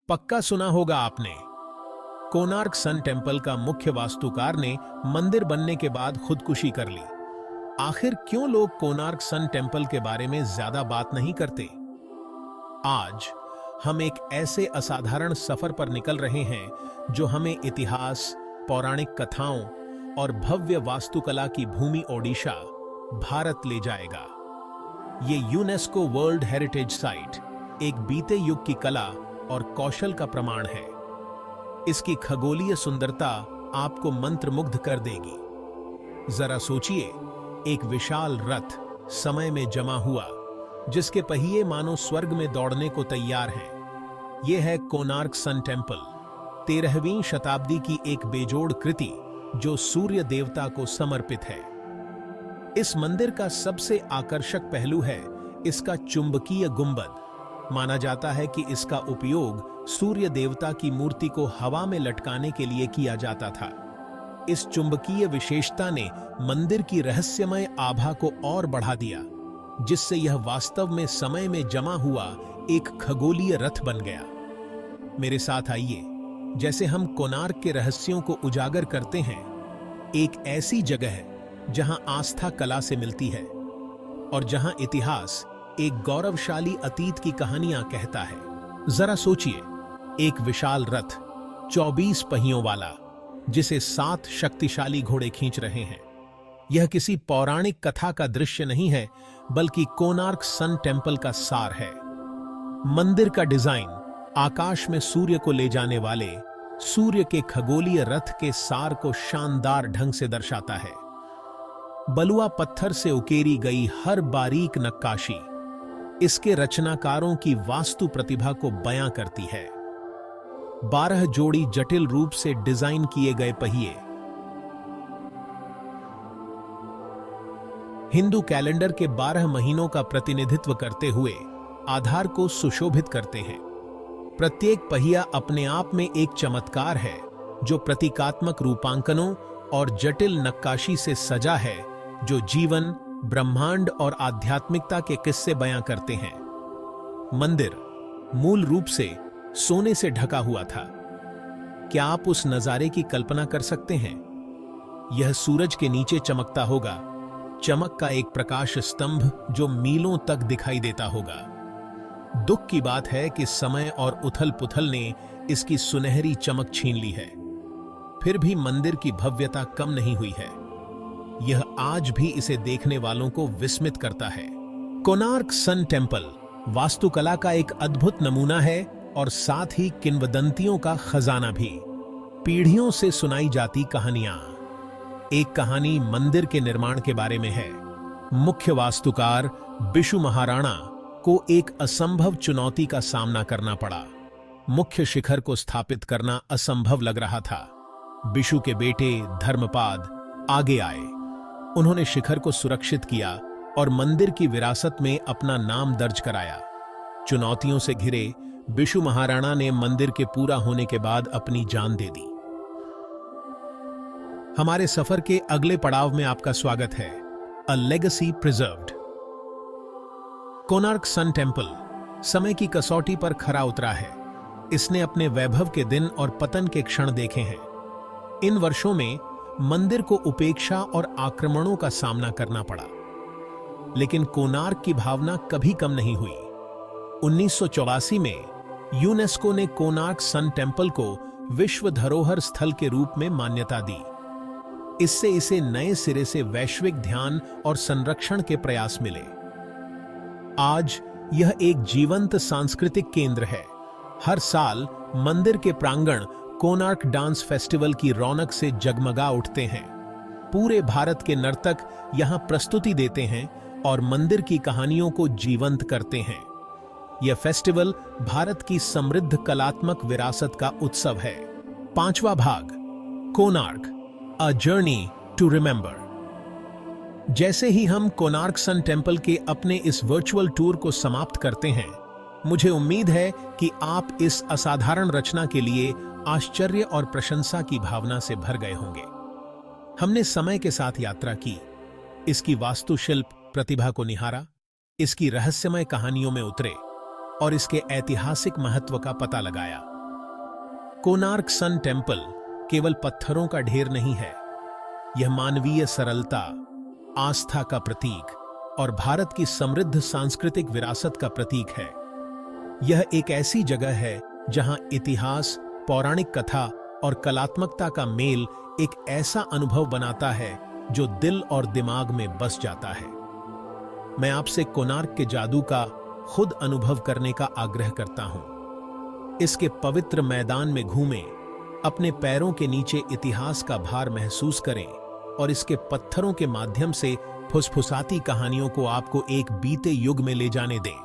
पक्का सुना होगा आपने। कोणार्क सन टेम्पल का मुख्य वास्तुकार ने मंदिर बनने के बाद खुदकुशी कर ली। आखिर क्यों लोग कोणार्क सन टेम्पल के बारे में ज्यादा बात नहीं करते? आज हम एक ऐसे असाधारण सफर पर निकल रहे हैं जो हमें इतिहास, पौराणिक कथाओं और भव्य वास्तुकला की भूमि ओडिशा, भारत ले जाएगा। ये यूनेस्को वर्ल्ड हेरिटेज साइट एक बीते युग की कला और कौशल का प्रमाण है। इसकी खगोलीय सुंदरता आपको मंत्रमुग्ध कर देगी। जरा सोचिए, एक विशाल रथ समय में जमा हुआ, जिसके पहिए मानो स्वर्ग में दौड़ने को तैयार हैं। यह है कोणार्क सन टेम्पल, 13वीं शताब्दी की एक बेजोड़ कृति जो सूर्य देवता को समर्पित है। इस मंदिर का सबसे आकर्षक पहलू है इसका चुंबकीय गुंबद। माना जाता है कि इसका उपयोग सूर्य देवता की मूर्ति को हवा में लटकाने के लिए किया जाता था। इस चुंबकीय विशेषता ने मंदिर की रहस्यमय आभा को और बढ़ा दिया, जिससे यह वास्तव में समय में जमा हुआ एक खगोलीय रथ बन गया। मेरे साथ आइए, जैसे हम कोणार्क के रहस्यों को उजागर करते हैं। एक ऐसी जगह है जहां आस्था कला से मिलती है और जहां इतिहास एक गौरवशाली अतीत की कहानियां कहता है। जरा सोचिए, एक विशाल रथ 24 पहियों वाला, जिसे 7 शक्तिशाली घोड़े खींच रहे हैं। यह किसी पौराणिक कथा का दृश्य नहीं है, बल्कि कोणार्क सन टेम्पल का सार है। मंदिर का डिजाइन आकाश में सूर्य को ले जाने वाले सूर्य के खगोलीय रथ के सार को शानदार ढंग से दर्शाता है। बलुआ पत्थर से उकेरी गई हर बारीक नक्काशी इसके रचनाकारों की वास्तु प्रतिभा को बयां करती है। 12 जोड़ी जटिल रूप से डिजाइन किए गए पहिए हिंदू कैलेंडर के 12 महीनों का प्रतिनिधित्व करते हुए आधार को सुशोभित करते हैं। प्रत्येक पहिया अपने आप में एक चमत्कार है, जो प्रतीकात्मक रूपांकनों और जटिल नक्काशी से सजा है, जो जीवन, ब्रह्मांड और आध्यात्मिकता के किस्से बयां करते हैं। मंदिर मूल रूप से सोने से ढका हुआ था। क्या आप उस नजारे की कल्पना कर सकते हैं? यह सूरज के नीचे चमकता होगा, चमक का एक प्रकाश स्तंभ जो मीलों तक दिखाई देता होगा। दुख की बात है कि समय और उथल-पुथल ने इसकी सुनहरी चमक छीन ली है। फिर भी मंदिर की भव्यता कम नहीं हुई है। यह आज भी इसे देखने वालों को विस्मित करता है। कोणार्क सन टेम्पल वास्तुकला का एक अद्भुत नमूना है और साथ ही किंवदंतियों का खजाना भी। पीढ़ियों से सुनाई जाती कहानियां। एक कहानी मंदिर के निर्माण के बारे में है। मुख्य वास्तुकार बिशु महाराणा को एक असंभव चुनौती का सामना करना पड़ा। मुख्य शिखर को स्थापित करना असंभव लग रहा था। बिशु के बेटे धर्मपाद आगे आए। उन्होंने शिखर को सुरक्षित किया और मंदिर की विरासत में अपना नाम दर्ज कराया। चुनौतियों से घिरे बिशु महाराणा ने मंदिर के पूरा होने के बाद अपनी जान दे दी। हमारे सफर के अगले पड़ाव में आपका स्वागत है, a legacy preserved. Konark sun temple समय की कसौटी पर खरा उतरा है। इसने अपने वैभव के दिन और पतन के क्षण देखे हैं। इन वर्षों में मंदिर को उपेक्षा और आक्रमणों का सामना करना पड़ा, लेकिन कोणार्क की भावना कभी कम नहीं हुई। 1984 में यूनेस्को ने कोणार्क सन टेम्पल को विश्व धरोहर स्थल के रूप में मान्यता दी। इससे इसे नए सिरे से वैश्विक ध्यान और संरक्षण के प्रयास मिले। आज यह एक जीवंत सांस्कृतिक केंद्र है। हर साल मंदिर के प्रांगण कोणार्क डांस फेस्टिवल की रौनक से जगमगा उठते हैं। पूरे भारत के नर्तक यहां प्रस्तुति देते हैं और मंदिर की कहानियों को जीवंत करते हैं। यह फेस्टिवल भारत की समृद्ध कलात्मक विरासत का उत्सव है। 5वां भाग, Konark, a journey to remember. जैसे ही हम कोणार्क सन टेम्पल के अपने इस वर्चुअल टूर को समाप्त करते हैं, मुझे उम्मीद है कि आप इस असाधारण रचना के लिए आश्चर्य और प्रशंसा की भावना से भर गए होंगे। हमने समय के साथ यात्रा की, इसकी वास्तुशिल्प प्रतिभा को निहारा, इसकी रहस्यमय कहानियों में उतरे और इसके ऐतिहासिक महत्व का पता लगाया। कोणार्क सन टेम्पल केवल पत्थरों का ढेर नहीं है। यह मानवीय सरलता, आस्था का प्रतीक और भारत की समृद्ध सांस्कृतिक विरासत का प्रतीक है। यह एक ऐसी जगह है जहां इतिहास, पौराणिक कथा और कलात्मकता का मेल एक ऐसा अनुभव बनाता है जो दिल और दिमाग में बस जाता है। मैं आपसे कोणार्क के जादू का खुद अनुभव करने का आग्रह करता हूं। इसके पवित्र मैदान में घूमें, अपने पैरों के नीचे इतिहास का भार महसूस करें और इसके पत्थरों के माध्यम से फुसफुसाती कहानियों को आपको एक बीते युग में ले जाने दें,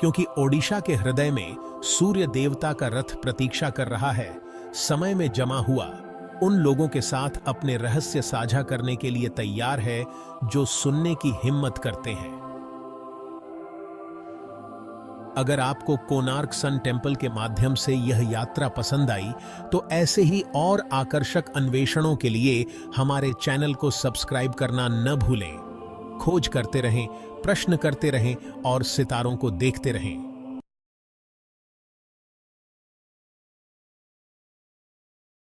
क्योंकि ओडिशा के हृदय में सूर्य देवता का रथ प्रतीक्षा कर रहा है, समय में जमा हुआ उन लोगों के साथ अपने रहस्य साझा करने के लिए तैयार है जो सुनने की हिम्मत करते हैं। अगर आपको कोणार्क सन टेम्पल के माध्यम से यह यात्रा पसंद आई, तो ऐसे ही और आकर्षक अन्वेषणों के लिए हमारे चैनल को सब्सक्राइब करना न भूलें। खोज करते रहें, प्रश्न करते रहें और सितारों को देखते रहें।